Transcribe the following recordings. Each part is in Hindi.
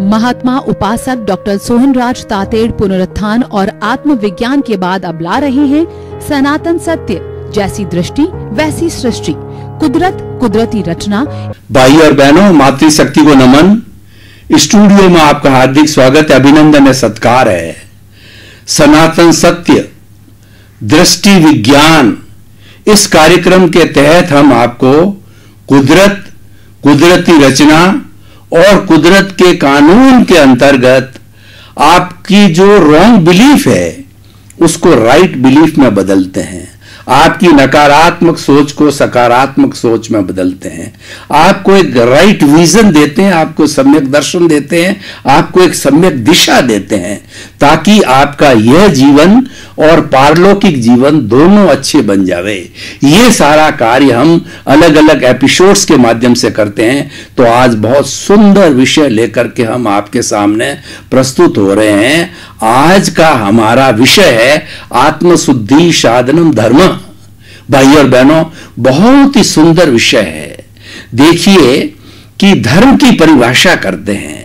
महात्मा उपासक डॉक्टर सोहनराज तातेड़ पुनरुत्थान और आत्मविज्ञान के बाद अब ला रहे हैं सनातन सत्य, जैसी दृष्टि वैसी सृष्टि, कुदरत कुदरती रचना। भाई और बहनों, मातृशक्ति को नमन। स्टूडियो में आपका हार्दिक स्वागत है, अभिनंदन है, सत्कार है। सनातन सत्य, दृष्टि विज्ञान, इस कार्यक्रम के तहत हम आपको कुदरत, कुदरती रचना और कुदरत के कानून के अंतर्गत आपकी जो रॉन्ग बिलीफ है उसको राइट बिलीफ में बदलते हैं। आपकी नकारात्मक सोच को सकारात्मक सोच में बदलते हैं। आपको एक राइट विजन देते हैं, आपको सम्यक दर्शन देते हैं, आपको एक सम्यक दिशा देते हैं, ताकि आपका यह जीवन और पारलौकिक जीवन दोनों अच्छे बन जावे। ये सारा कार्य हम अलग अलग एपिसोड्स के माध्यम से करते हैं। तो आज बहुत सुंदर विषय लेकर के हम आपके सामने प्रस्तुत हो रहे हैं। आज का हमारा विषय है आत्मशुद्धि साधनम धर्म। भाई और बहनों, बहुत ही सुंदर विषय है। देखिए कि धर्म की परिभाषा करते हैं।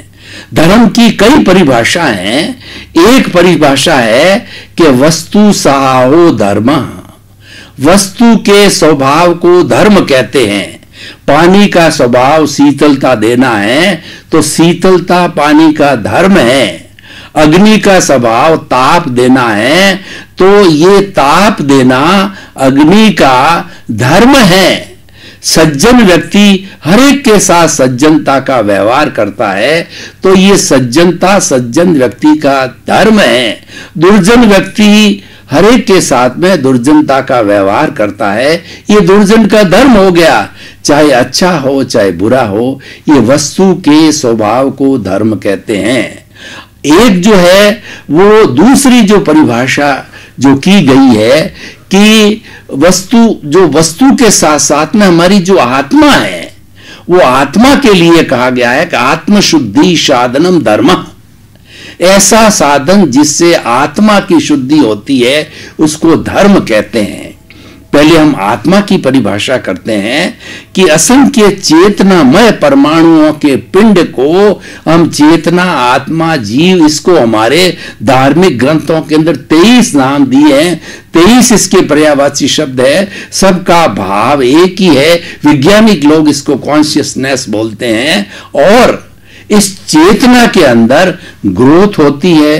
धर्म की कई परिभाषाएं हैं। एक परिभाषा है कि वस्तु साहो धर्म, वस्तु के स्वभाव को धर्म कहते हैं। पानी का स्वभाव शीतलता देना है तो शीतलता पानी का धर्म है। अग्नि का स्वभाव ताप देना है तो ये ताप देना अग्नि का धर्म है। सज्जन व्यक्ति हर एक के साथ सज्जनता का व्यवहार करता है तो ये सज्जनता सज्जन व्यक्ति का धर्म है। दुर्जन व्यक्ति हर एक के साथ में दुर्जनता का व्यवहार करता है, ये दुर्जन का धर्म हो गया। चाहे अच्छा हो चाहे बुरा हो, ये वस्तु के स्वभाव को धर्म कहते हैं। एक जो है वो दूसरी जो परिभाषा जो की गई है कि वस्तु के साथ साथ में हमारी जो आत्मा है, वो आत्मा के लिए कहा गया है कि आत्मशुद्धि साधनम धर्म। ऐसा साधन जिससे आत्मा की शुद्धि होती है उसको धर्म कहते हैं। पहले हम आत्मा की परिभाषा करते हैं कि असंख्य चेतनामय परमाणुओं के पिंड को हम चेतना, आत्मा, जीव, इसको हमारे धार्मिक ग्रंथों के अंदर 23 नाम दिए हैं। 23 इसके पर्यायवाची शब्द है। सबका भाव एक ही है। वैज्ञानिक लोग इसको कॉन्शियसनेस बोलते हैं। और इस चेतना के अंदर ग्रोथ होती है,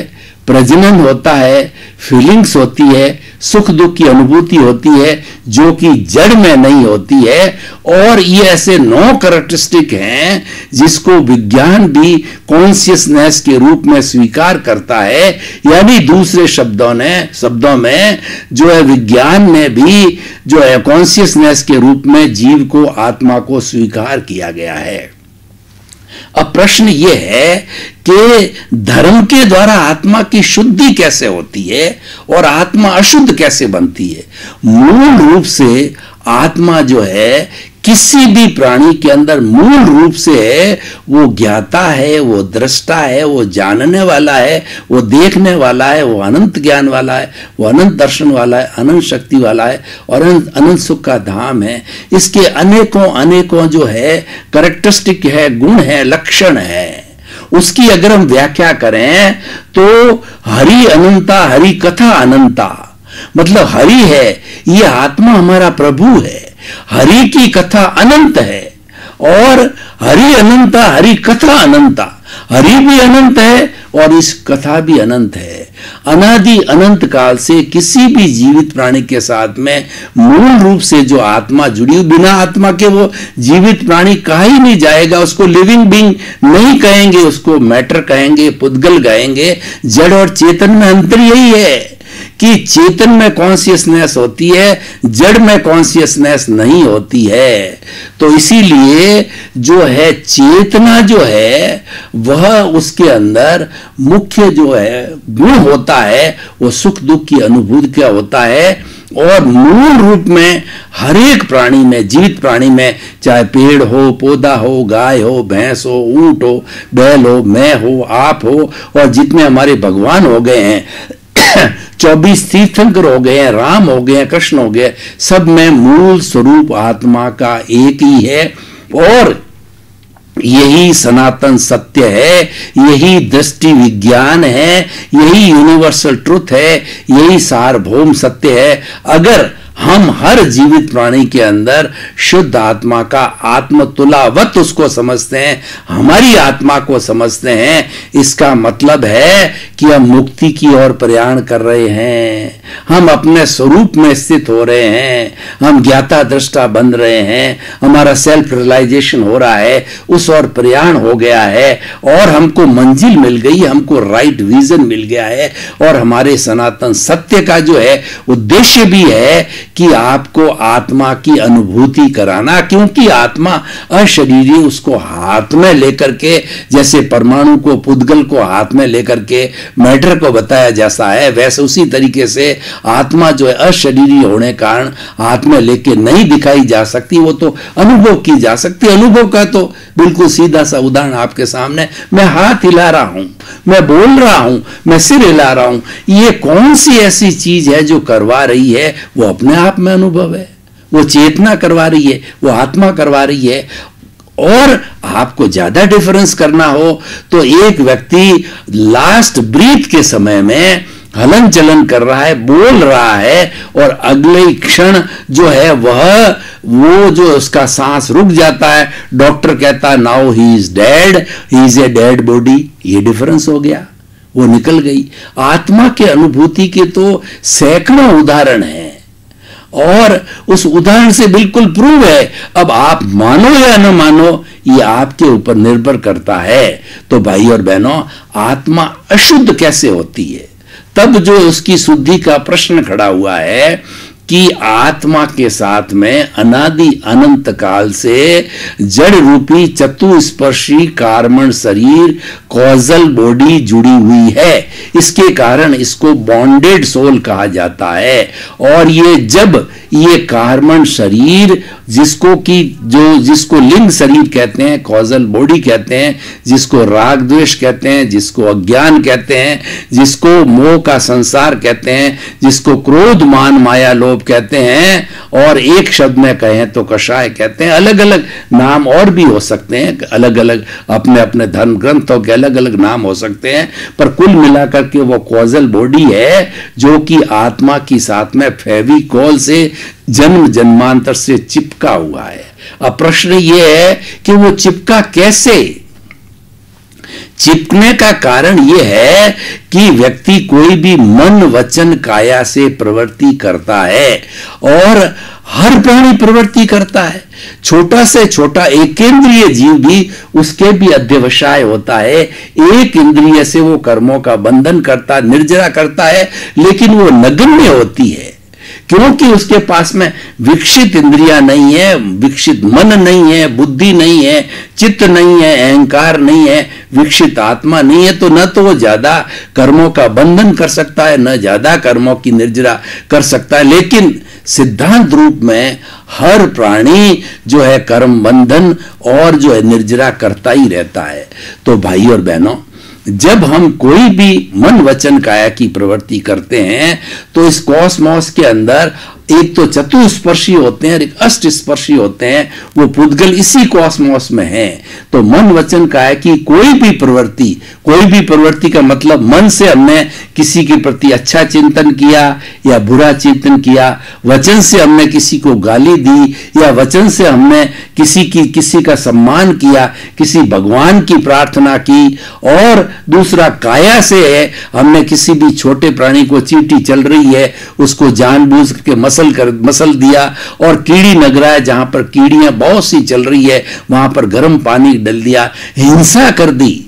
प्रजनन होता है, फीलिंग्स होती है, सुख दुख की अनुभूति होती है जो कि जड़ में नहीं होती है। और ये ऐसे 9 कैरेक्टरिस्टिक हैं जिसको विज्ञान भी कॉन्शियसनेस के रूप में स्वीकार करता है। यानी दूसरे शब्दों में जो है विज्ञान ने भी जो है कॉन्शियसनेस के रूप में जीव को, आत्मा को स्वीकार किया गया है। अब प्रश्न यह है कि धर्म के द्वारा आत्मा की शुद्धि कैसे होती है और आत्मा अशुद्ध कैसे बनती है। मूल रूप से आत्मा जो है किसी भी प्राणी के अंदर मूल रूप से है, वो ज्ञाता है, वो दृष्टा है, वो जानने वाला है, वो देखने वाला है, वो अनंत ज्ञान वाला है, वो अनंत दर्शन वाला है, अनंत शक्ति वाला है और अनंत सुख का धाम है। इसके अनेकों जो है कैरेक्टरिस्टिक है, गुण है, लक्षण है। उसकी अगर हम व्याख्या करें तो हरि अनंता, हरि कथा अनंता, मतलब हरि है, ये आत्मा हमारा प्रभु है। हरि की कथा अनंत है और हरि अनंता, हरि कथा अनंता। हरि भी अनंत है और इस कथा भी अनंत है। अनादि अनंत काल से किसी भी जीवित प्राणी के साथ में मूल रूप से जो आत्मा जुड़ी, बिना आत्मा के वो जीवित प्राणी कहा ही नहीं जाएगा। उसको लिविंग बीइंग नहीं कहेंगे, उसको मैटर कहेंगे, पुद्गल कहेंगे। जड़ और चेतन में अंतर यही है कि चेतन में कॉन्शियसनेस होती है, जड़ में कॉन्शियसनेस नहीं होती है। तो इसीलिए जो है चेतना जो है वह उसके अंदर मुख्य जो है गुण होता है वो सुख दुख की अनुभूति का होता है। और मूल रूप में हर एक प्राणी में, जीवित प्राणी में, चाहे पेड़ हो, पौधा हो, गाय हो, भैंस हो, ऊंट हो, बैल हो, मैं हो, आप हो, और जितने हमारे भगवान हो गए हैं 24 तीर्थंकर हो गए हैं, राम हो गए हैं, कृष्ण हो गए, सब में मूल स्वरूप आत्मा का एक ही है। और यही सनातन सत्य है, यही दृष्टि विज्ञान है, यही यूनिवर्सल ट्रुथ है, यही सार्वभौम सत्य है। अगर हम हर जीवित प्राणी के अंदर शुद्ध आत्मा का आत्मतुलावत उसको समझते हैं, हमारी आत्मा को समझते हैं, इसका मतलब है कि हम मुक्ति की ओर प्रयाण कर रहे हैं, हम अपने स्वरूप में स्थित हो रहे हैं, हम ज्ञाता दृष्टा बन रहे हैं, हमारा सेल्फ रियलाइजेशन हो रहा है, उस ओर प्रयाण हो गया है और हमको मंजिल मिल गई, हमको राइट विजन मिल गया है। और हमारे सनातन सत्य का जो है उद्देश्य भी है कि आपको आत्मा की अनुभूति कराना, क्योंकि आत्मा अशरीरी, उसको हाथ में लेकर के, जैसे परमाणु को, पुद्गल को हाथ में लेकर के मैटर को बताया जैसा है, वैसे उसी तरीके से आत्मा जो है अशरीरी होने कारण हाथ में लेके नहीं दिखाई जा सकती, वो तो अनुभव की जा सकती। अनुभव का तो बिल्कुल सीधा सा उदाहरण आपके सामने, मैं हाथ हिला रहा हूं, मैं बोल रहा हूं, मैं सिर हिला रहा हूं, ये कौन सी ऐसी चीज है जो करवा रही है? वो अपने आप में अनुभव है, वो चेतना करवा रही है, वो आत्मा करवा रही है। और आपको ज्यादा डिफरेंस करना हो तो एक व्यक्ति लास्ट ब्रीथ के समय में हलन चलन कर रहा है, बोल रहा है, और अगले क्षण जो है वो जो उसका सांस रुक जाता है, डॉक्टर कहता है now he is dead, he is a dead body. ये डिफरेंस हो गया, वो निकल गई। आत्मा के अनुभूति के तो सैकड़ों उदाहरण हैं और उस उदाहरण से बिल्कुल प्रूव है। अब आप मानो या न मानो, ये आपके ऊपर निर्भर करता है। तो भाई और बहनों, आत्मा अशुद्ध कैसे होती है? तब जो उसकी शुद्धि का प्रश्न खड़ा हुआ है कि आत्मा के साथ में अनादि अनंत काल से जड़ रूपी चतुस्पर्शी कार्बन शरीर, कॉजल बॉडी जुड़ी हुई है। इसके कारण इसको बॉन्डेड सोल कहा जाता है। और ये जब ये कार्बन शरीर जिसको लिंग शरीर कहते हैं, कॉजल बॉडी कहते हैं, जिसको राग द्वेष कहते हैं, जिसको अज्ञान कहते हैं, जिसको मोह का संसार कहते हैं, जिसको क्रोध मान माया लोभ कहते हैं, और एक शब्द में कहें तो कषाय कहते हैं। अलग अलग नाम और भी हो सकते हैं, अलग अलग अपने अपने धर्म ग्रंथों के अलग अलग नाम हो सकते हैं, पर कुल मिलाकर के वो कॉजल बॉडी है जो कि आत्मा की साथ में फेविकॉल से जन्म जन्मांतर से चिपका हुआ है। अब प्रश्न ये है कि वो चिपका कैसे? चिपकने का कारण यह है कि व्यक्ति कोई भी मन वचन काया से प्रवृत्ति करता है, और हर प्राणी प्रवृत्ति करता है। छोटा से छोटा एक इंद्रिय जीव भी, उसके भी अध्यवसाय होता है। एक इंद्रिय से वो कर्मों का बंधन करता, निर्जरा करता है, लेकिन वो नगण्य होती है क्योंकि उसके पास में विकसित इंद्रियां नहीं है, विकसित मन नहीं है, बुद्धि नहीं है, चित्त नहीं है, अहंकार नहीं है, विकसित आत्मा नहीं है। तो न तो वो ज्यादा कर्मों का बंधन कर सकता है, न ज्यादा कर्मों की निर्जरा कर सकता है। लेकिन सिद्धांत रूप में हर प्राणी जो है कर्म बंधन और जो है निर्जरा करता ही रहता है। तो भाई और बहनों, जब हम कोई भी मन वचन काया की प्रवृत्ति करते हैं तो इस कॉस्मोस के अंदर एक तो चतुस्पर्शी होते हैं और एक अष्टस्पर्शी होते हैं, वो पुद्गल इसी कॉस्मोस में है। तो मन वचन काया की कोई भी प्रवृत्ति का मतलब मन से हमने किसी के प्रति अच्छा चिंतन किया या बुरा चिंतन किया, वचन से हमने किसी को गाली दी, या वचन से हमने किसी का सम्मान किया, किसी भगवान की प्रार्थना की, और दूसरा काया से है हमने किसी भी छोटे प्राणी को, चींटी चल रही है उसको जानबूझ के मसल दिया, और कीड़ी नगरा है जहां पर कीड़ियां बहुत सी चल रही है वहां पर गर्म पानी डल दिया, हिंसा कर दी।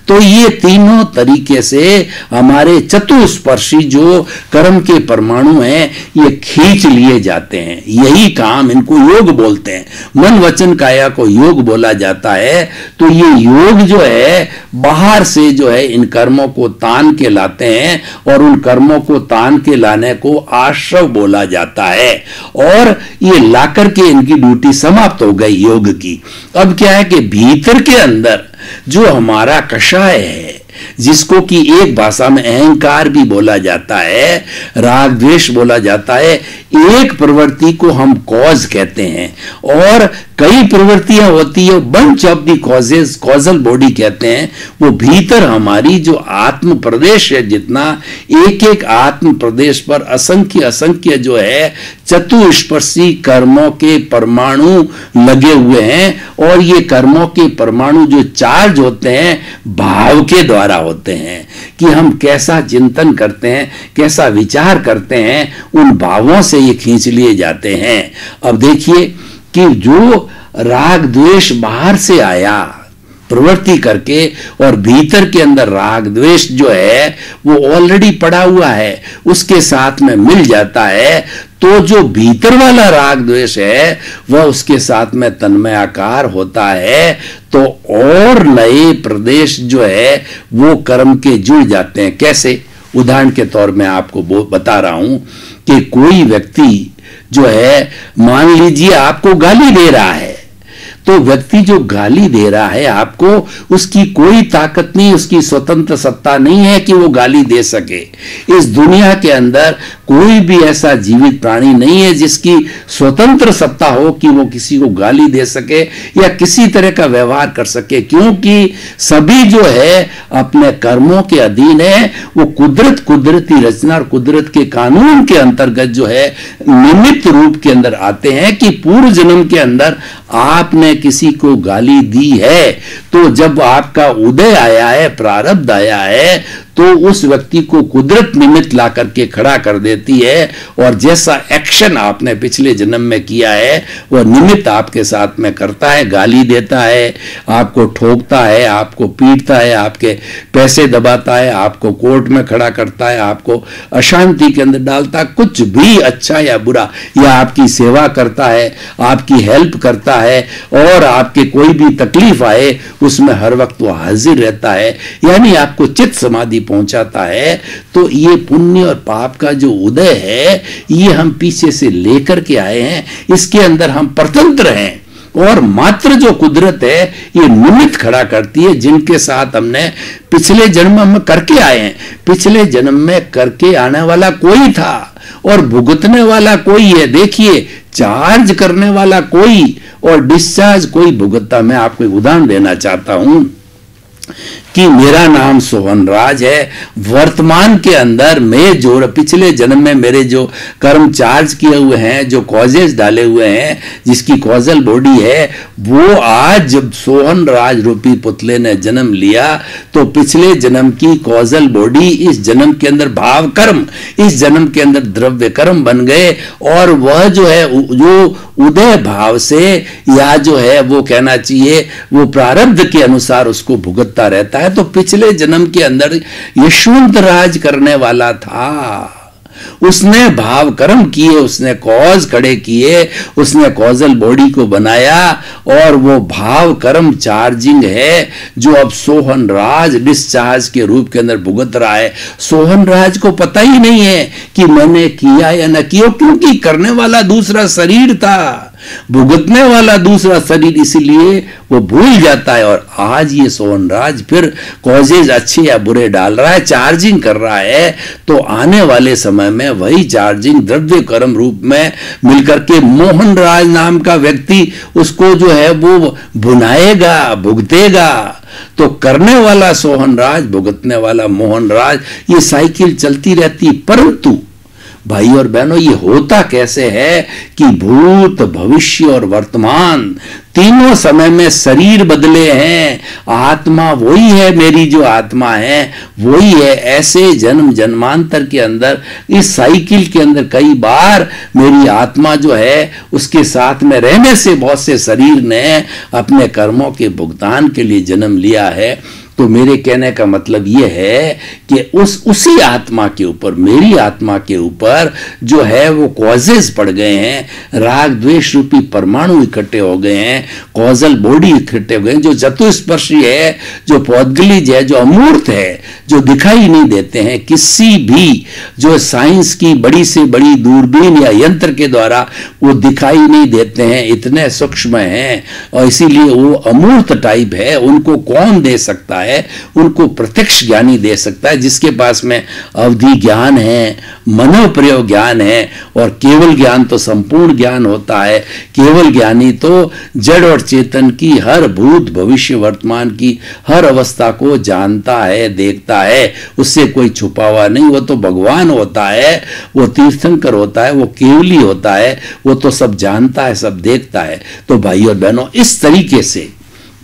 तो ये तीनों तरीके से हमारे चतुस्पर्शी जो कर्म के परमाणु हैं ये खींच लिए जाते हैं। यही काम, इनको योग बोलते हैं। मन वचन काया को योग बोला जाता है। तो ये योग जो है बाहर से जो है इन कर्मों को तान के लाते हैं, और उन कर्मों को तान के लाने को आश्रव बोला जाता है। और ये लाकर के इनकी ड्यूटी समाप्त हो गई योग की। अब क्या है कि भीतर के अंदर जो हमारा कषाय है, जिसको कि एक भाषा में अहंकार भी बोला जाता है, राग द्वेष बोला जाता है। एक प्रवृत्ति को हम कॉज कहते हैं और कई प्रवृत्तियां होती है, bunch of the causes, causal body कहते हैं। वो भीतर हमारी जो आत्म प्रदेश है, जितना एक एक आत्म प्रदेश पर असंख्य असंख्य जो है चतुष्पर्शी कर्मों के परमाणु लगे हुए हैं और ये कर्मों के परमाणु जो चार्ज होते हैं भाव के द्वारा होते हैं कि हम कैसा चिंतन करते हैं, कैसा विचार करते हैं, उन भावों से ये खींच लिए जाते हैं। अब देखिए कि जो राग द्वेष बाहर से आया प्रवृत्ति करके और भीतर के अंदर राग द्वेष जो है वो ऑलरेडी पड़ा हुआ है, उसके साथ में मिल जाता है, तो जो भीतर वाला राग द्वेष है वह उसके साथ में तन्मयाकार होता है, तो और नए प्रदेश जो है वो कर्म के जुड़ जाते हैं। कैसे? उदाहरण के तौर में आपको बता रहा हूं कि कोई व्यक्ति जो है, मान लीजिए आपको गाली दे रहा है, तो व्यक्ति जो गाली दे रहा है आपको, उसकी कोई ताकत नहीं, उसकी स्वतंत्र सत्ता नहीं है कि वो गाली दे सके। इस दुनिया के अंदर कोई भी ऐसा जीवित प्राणी नहीं है जिसकी स्वतंत्र सत्ता हो कि वो किसी को गाली दे सके या किसी तरह का व्यवहार कर सके, क्योंकि सभी जो है अपने कर्मों के अधीन है। वो कुदरती रचना और कुदरत के कानून के अंतर्गत जो है निमित्त रूप के अंदर आते हैं कि पूर्व जन्म के अंदर आपने किसी को गाली दी है, तो जब आपका उदय आया है, प्रारब्ध आया है, तो उस व्यक्ति को कुदरत निमित्त ला करके खड़ा कर देती है और जैसा एक्शन आपने पिछले जन्म में किया है वह निमित्त आपके साथ में करता है। गाली देता है, आपको ठोकता है, आपको पीटता है, आपके पैसे दबाता है, आपको कोर्ट में खड़ा करता है, आपको अशांति के अंदर डालता है, कुछ भी अच्छा या बुरा, या आपकी सेवा करता है, आपकी हेल्प करता है और आपके कोई भी तकलीफ आए उसमें हर वक्त वो हाजिर रहता है, यानी आपको चित्त समाधि पहुंचाता है। तो ये पुण्य और पाप का जो उदय है ये हम पीछे से लेकर के आए हैं, इसके अंदर हम स्वतंत्र हैं और मात्र जो कुदरत है ये निमित्त खड़ा करती है, जिनके साथ हमने पिछले जन्म में करके आए हैं। पिछले जन्म में करके आने वाला कोई था और भुगतने वाला कोई है। देखिए, चार्ज करने वाला कोई और डिस्चार्ज कोई भुगतता। मैं आपको एक उदाहरण देना चाहता हूं कि मेरा नाम सोहन राज है। वर्तमान के अंदर मैं जो पिछले जन्म में मेरे जो कर्म चार्ज किए हुए हैं, जो कॉजेज डाले हुए हैं, जिसकी कॉजल बॉडी है, वो आज जब सोहन राज रूपी पुतले ने जन्म लिया तो पिछले जन्म की कॉजल बॉडी इस जन्म के अंदर भाव कर्म, इस जन्म के अंदर द्रव्य कर्म बन गए और वह जो है जो उदय भाव से या जो है वो कहना चाहिए वो प्रारब्ध के अनुसार उसको भुगतता रहता है। तो पिछले जन्म के अंदर यशवंत राज करने वाला था, उसने भाव कर्म किए, उसने कॉज खड़े किए, उसने कॉजल बॉडी को बनाया और वो भाव कर्म चार्जिंग है जो अब सोहन राज डिस्चार्ज के रूप के अंदर भुगत रहा है। सोहन राज को पता ही नहीं है कि मैंने किया या न किया, क्योंकि करने वाला दूसरा शरीर था, भुगतने वाला दूसरा शरीर, इसीलिए वो भूल जाता है। और आज ये सोहन राज फिर कॉजेज अच्छे या बुरे डाल रहा है, चार्जिंग कर रहा है, तो आने वाले समय में वही चार्जिंग द्रव्य कर्म रूप में मिलकर के मोहन राज नाम का व्यक्ति उसको जो है वो भुनाएगा, भुगतेगा। तो करने वाला सोहन राज, भुगतने वाला मोहन राज, ये साइकिल चलती रहती। परंतु भाई और बहनों, ये होता कैसे है कि भूत, भविष्य और वर्तमान तीनों समय में शरीर बदले हैं, आत्मा वही है, मेरी जो आत्मा है वही है। ऐसे जन्म जन्मांतर के अंदर इस साइकिल के अंदर कई बार मेरी आत्मा जो है उसके साथ में रहने से बहुत से शरीर ने अपने कर्मों के भुगतान के लिए जन्म लिया है। तो मेरे कहने का मतलब यह है कि उसी आत्मा के ऊपर, मेरी आत्मा के ऊपर जो है वो कॉजेज पड़ गए हैं, राग द्वेष रूपी परमाणु इकट्ठे हो गए हैं, कॉजल बॉडी इकट्ठे हो गए हैं, जो चतुष्पर्शी है, जो पौद्गलिज है, जो अमूर्त है, जो दिखाई नहीं देते हैं किसी भी जो साइंस की बड़ी से बड़ी दूरबीन या यंत्र के द्वारा वो दिखाई नहीं देते हैं, इतने सूक्ष्म हैं और इसीलिए वो अमूर्त टाइप है। उनको कौन दे सकता है? है उनको प्रत्यक्ष ज्ञानी दे सकता है। जिसके पास में अवधि ज्ञान है, मनोप्रयोग प्रयोग ज्ञान है, और केवल ज्ञान तो संपूर्ण ज्ञान होता है। केवल ज्ञानी तो जड़ और चेतन की हर भूत भविष्य वर्तमान की हर अवस्था को जानता है, देखता है, उससे कोई छुपा हुआ नहीं। वो तो भगवान होता है, वो तीर्थंकर होता है, वो केवली होता है, वो तो सब जानता है, सब देखता है। तो भाई और बहनों, इस तरीके से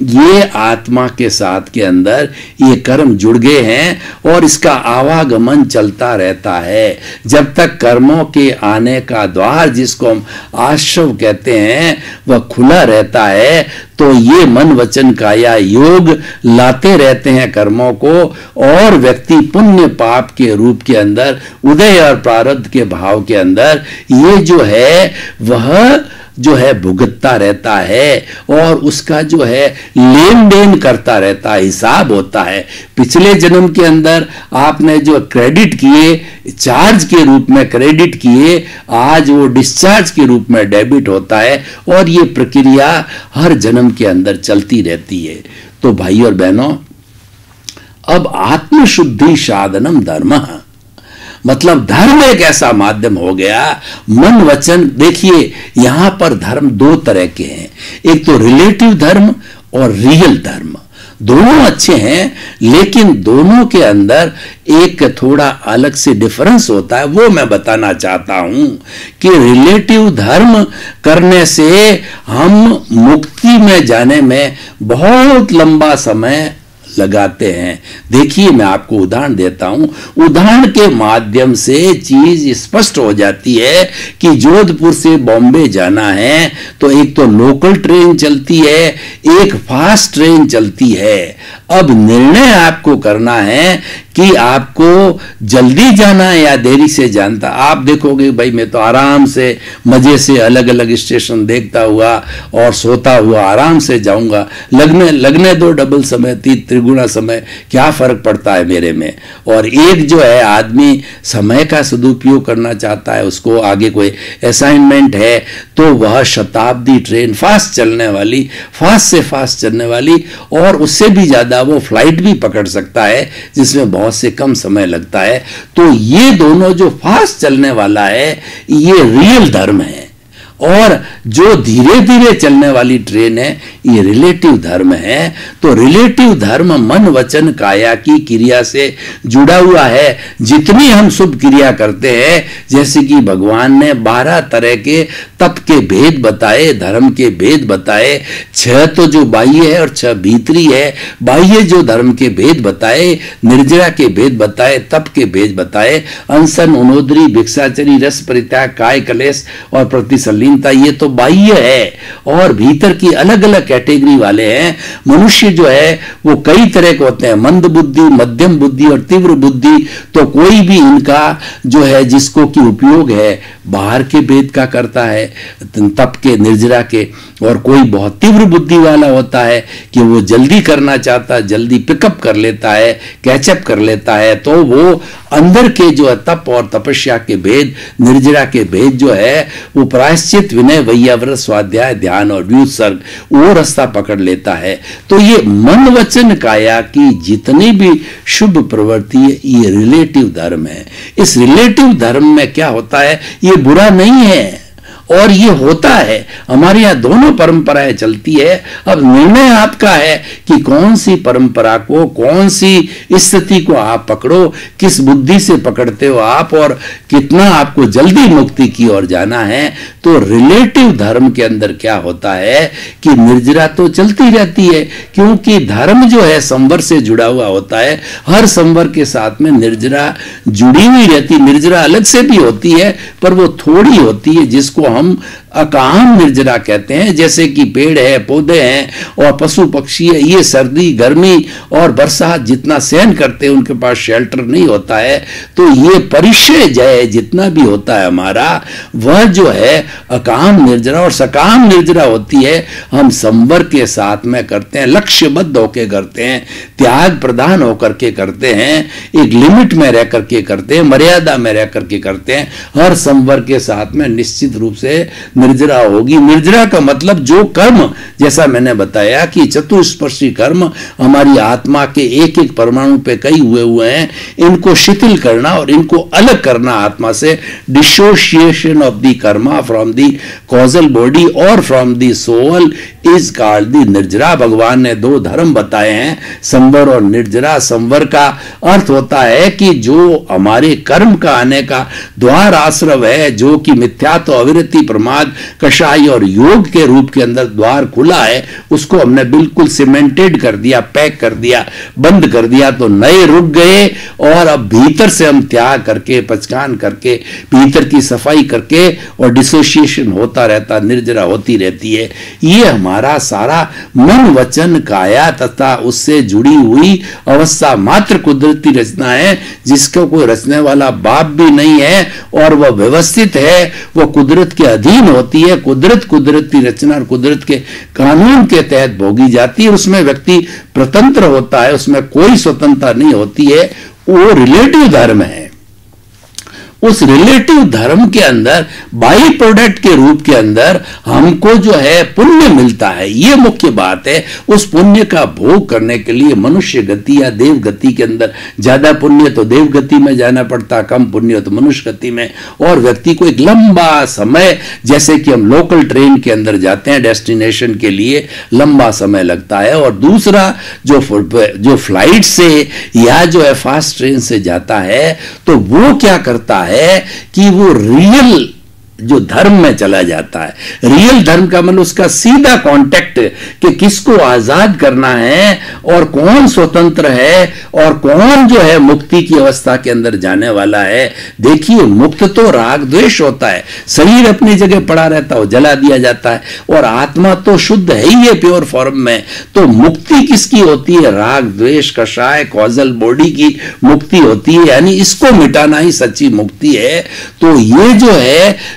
ये आत्मा के साथ के अंदर ये कर्म जुड़ गए हैं और इसका आवागमन चलता रहता है। जब तक कर्मों के आने का द्वार, जिसको हम आश्रव कहते हैं, वह खुला रहता है, तो ये मन वचन काया योग लाते रहते हैं कर्मों को, और व्यक्ति पुण्य पाप के रूप के अंदर, उदय और प्रारब्ध के भाव के अंदर ये जो है वह जो है भुगतता रहता है, और उसका जो है लेन देन करता रहता है, हिसाब होता है। पिछले जन्म के अंदर आपने जो क्रेडिट किए, चार्ज के रूप में क्रेडिट किए, आज वो डिस्चार्ज के रूप में डेबिट होता है, और ये प्रक्रिया हर जन्म के अंदर चलती रहती है। तो भाई और बहनों, अब आत्मशुद्धि साधनम धर्म, मतलब धर्म एक ऐसा माध्यम हो गया। मन वचन, देखिए यहां पर धर्म दो तरह के हैं, एक तो रिलेटिव धर्म और रियल धर्म। दोनों अच्छे हैं, लेकिन दोनों के अंदर एक थोड़ा अलग से डिफरेंस होता है। वो मैं बताना चाहता हूं कि रिलेटिव धर्म करने से हम मुक्ति में जाने में बहुत लंबा समय लगाते हैं। देखिए मैं आपको उदाहरण देता हूं, उदाहरण के माध्यम से चीज स्पष्ट हो जाती है कि जोधपुर से बॉम्बे जाना है तो एक तो लोकल ट्रेन चलती है, एक फास्ट ट्रेन चलती है। अब निर्णय आपको करना है कि आपको जल्दी जाना है या देरी से जानता। आप देखोगे भाई मैं तो आराम से मजे से अलग अलग स्टेशन देखता हुआ और सोता हुआ आराम से जाऊंगा, लगने दो डबल समय, त्रिगुणा समय, क्या फर्क पड़ता है मेरे में। और एक जो है आदमी समय का सदुपयोग करना चाहता है, उसको आगे कोई असाइनमेंट है, तो वह शताब्दी ट्रेन फास्ट चलने वाली, फास्ट से फास्ट चलने वाली, और उससे भी ज्यादा वो फ्लाइट भी पकड़ सकता है जिसमें बहुत से कम समय लगता है। तो ये दोनों जो फास्ट चलने वाला है ये रियल धर्म है, और जो धीरे धीरे चलने वाली ट्रेन है ये रिलेटिव धर्म है। तो रिलेटिव धर्म मन वचन काया की क्रिया से जुड़ा हुआ है। जितनी हम शुभ क्रिया करते हैं, जैसे कि भगवान ने 12 तरह के तप के भेद बताए, धर्म के भेद बताए, 6 तो जो बाह्य है और 6 भीतरी है। बाह्य जो धर्म के भेद बताए, निर्जरा के भेद बताए, तप के भेद बताए, अनशन, उनोदरी, भिक्षाचरी, रस परित्याग, काय कलेश और प्रतिसलीनता, ये तो बाह्य है। और भीतर की अलग अलग कैटेगरी वाले हैं। मनुष्य जो है वो कई तरह के होते हैं, मंद बुद्धि, मध्यम बुद्धि और तीव्र बुद्धि। तो कोई भी इनका जो है जिसको की उपयोग है बाहर के भेद का करता है, तप के, निर्जरा के, और कोई बहुत तीव्र बुद्धि वाला होता है कि वो जल्दी करना चाहता है, जल्दी पिकअप कर लेता है, कैचअप कर लेता है। तो वो अंदर के जो है तप और तपस्या के भेद, निर्जरा के भेद जो है वो प्रायश्चित, विनय, वैयाव्रत, स्वाध्याय, ध्यान और व्युत्सर्ग, वो रास्ता पकड़ लेता है। तो ये मन वचन काया की जितनी भी शुभ प्रवृत्ति है ये रिलेटिव धर्म है। इस रिलेटिव धर्म में क्या होता है, ये बुरा नहीं है और ये होता है। हमारे यहाँ दोनों परंपराएं चलती है। अब निर्णय आपका है कि कौन सी परंपरा को, कौन सी स्थिति को आप पकड़ो, किस बुद्धि से पकड़ते हो आप, और कितना आपको जल्दी मुक्ति की ओर जाना है। तो रिलेटिव धर्म के अंदर क्या होता है कि निर्जरा तो चलती रहती है, क्योंकि धर्म जो है संवर से जुड़ा हुआ होता है। हर संवर के साथ में निर्जरा जुड़ी हुई रहती। निर्जरा अलग से भी होती है पर वो थोड़ी होती है, जिसको हम अकाम निर्जरा कहते हैं। जैसे कि पेड़ है, पौधे हैं और पशु पक्षी है, ये सर्दी, गर्मी और बरसात जितना सहन करते हैं, उनके पास शेल्टर नहीं होता है। तो ये परिचय जय जितना भी होता है हमारा, वह जो है अकाम निर्जरा और सकाम निर्जरा होती है। हम संवर के साथ में करते हैं, लक्ष्यबद्ध होकर करते हैं, त्याग प्रदान होकर के करते हैं, एक लिमिट में रह करके करते हैं, मर्यादा में रह करके करते हैं। हर संवर के साथ में निश्चित रूप से निर्जरा होगी। निर्जरा का मतलब जो कर्म, जैसा मैंने बताया कि चतुष्पर्शी कर्म हमारी आत्मा के एक एक परमाणु पे कई हुए हैं, इनको शिथिल करना और इनको अलग करना आत्मा से, dissociation of the karma from the causal body और from the soul is called the nirjara. भगवान ने दो धर्म बताए हैं, संवर और निर्जरा। संवर का अर्थ होता है कि जो हमारे कर्म का आने का द्वार आश्रव है, जो कि मिथ्यात्व, अविरति, प्रमाद, कषाय और योग के रूप के अंदर द्वार खुला है, उसको हमने बिल्कुल सीमेंटेड कर दिया, पैक कर दिया, बंद कर दिया, तो नए रुक गए। और अब भीतर से हम त्याग करके, पचकान करके, भीतर की सफाई करके और डिसोसिएशन होता रहता, निर्जरा होती रहती है। ये हमारा सारा मन, वचन, काया तथा उससे जुड़ी हुई अवस्था मात्र कुदरती रचना है, जिसको कोई रचने वाला बाप भी नहीं है और वह व्यवस्थित है, वह कुदरत के अधीन होती है। कुदरती रचना और कुदरत के कानून के तहत भोगी जाती है। उसमें व्यक्ति स्वतंत्र होता है, उसमें कोई स्वतंत्रता नहीं होती है। वो रिलेटिव धर्म है। उस रिलेटिव धर्म के अंदर बाई प्रोडक्ट के रूप के अंदर हमको जो है पुण्य मिलता है। ये मुख्य बात है। उस पुण्य का भोग करने के लिए मनुष्य गति या देव गति के अंदर, ज्यादा पुण्य तो देव गति में जाना पड़ता, कम पुण्य तो मनुष्य गति में, और व्यक्ति को एक लंबा समय, जैसे कि हम लोकल ट्रेन के अंदर जाते हैं डेस्टिनेशन के लिए, लंबा समय लगता है। और दूसरा जो फ्लाइट से या जो है फास्ट ट्रेन से जाता है, तो वो क्या करता है कि वो रियल जो धर्म में चला जाता है। रियल धर्म का मतलब उसका सीधा कांटेक्ट कि किसको आजाद करना है और कौन स्वतंत्र है और कौन जो है मुक्ति की अवस्था के अंदर जाने वाला है। देखिए, मुक्त तो राग द्वेष होता है, शरीर अपनी जगह पड़ा रहता है, जला दिया जाता है, और आत्मा तो शुद्ध है ही है प्योर फॉर्म में। तो मुक्ति किसकी होती है? राग द्वेष, कषाय, कॉजल बॉडी की मुक्ति होती है, यानी इसको मिटाना ही सच्ची मुक्ति है। तो ये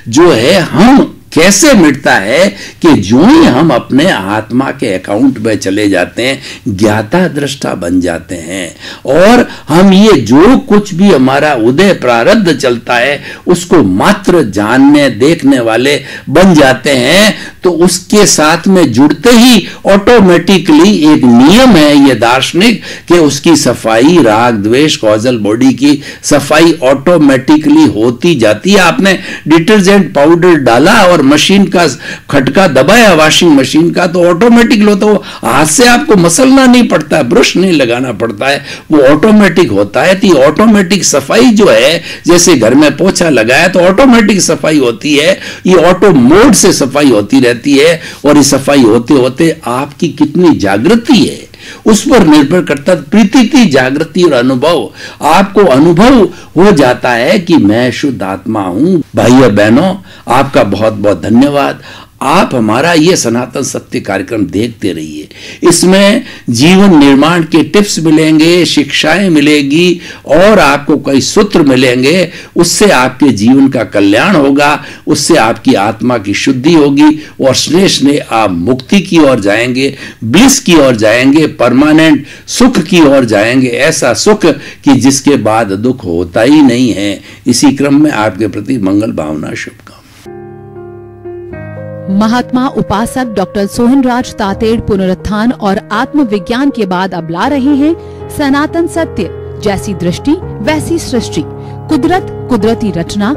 जो है हम कैसे मिटता है कि जो ही हम अपने आत्मा के अकाउंट में चले जाते हैं, ज्ञाता दृष्टा बन जाते हैं, और हम ये जो कुछ भी हमारा उदय प्रारब्ध चलता है उसको मात्र जानने देखने वाले बन जाते हैं। तो उसके साथ में जुड़ते ही ऑटोमेटिकली एक नियम है ये दार्शनिक कि उसकी सफाई, राग द्वेष, कॉजल बॉडी की सफाई ऑटोमेटिकली होती जाती है। आपने डिटर्जेंट पाउडर डाला और मशीन का खटका दबाया, वॉशिंग मशीन का, तो ऑटोमेटिक होता है। वो हाथ से आपको मसलना नहीं पड़ता है, ब्रश नहीं लगाना पड़ता है, वो ऑटोमेटिक होता है। तो ऑटोमेटिक सफाई जो है, जैसे घर में पोछा लगाया तो ऑटोमेटिक सफाई होती है, ये ऑटो मोड से सफाई होती रहती है। और ये सफाई होते होते आपकी कितनी जागृति है उस पर निर्भर करता है। प्रीति, जागृति और अनुभव, आपको अनुभव हो जाता है कि मैं शुद्ध आत्मा हूं। भाइयों बहनों, आपका बहुत बहुत धन्यवाद। आप हमारा ये सनातन सत्य कार्यक्रम देखते रहिए। इसमें जीवन निर्माण के टिप्स मिलेंगे, शिक्षाएं मिलेगी और आपको कई सूत्र मिलेंगे। उससे आपके जीवन का कल्याण होगा, उससे आपकी आत्मा की शुद्धि होगी और स्नेह आप मुक्ति की ओर जाएंगे, ब्लिस की ओर जाएंगे, परमानेंट सुख की ओर जाएंगे। ऐसा सुख कि जिसके बाद दुख होता ही नहीं है। इसी क्रम में आपके प्रति मंगल भावना, शुभकामना। महात्मा उपासक डॉक्टर सोहनराज तातेड़ पुनरुत्थान और आत्मविज्ञान के बाद अब ला रहे हैं सनातन सत्य, जैसी दृष्टि वैसी सृष्टि, कुदरत कुदरती रचना।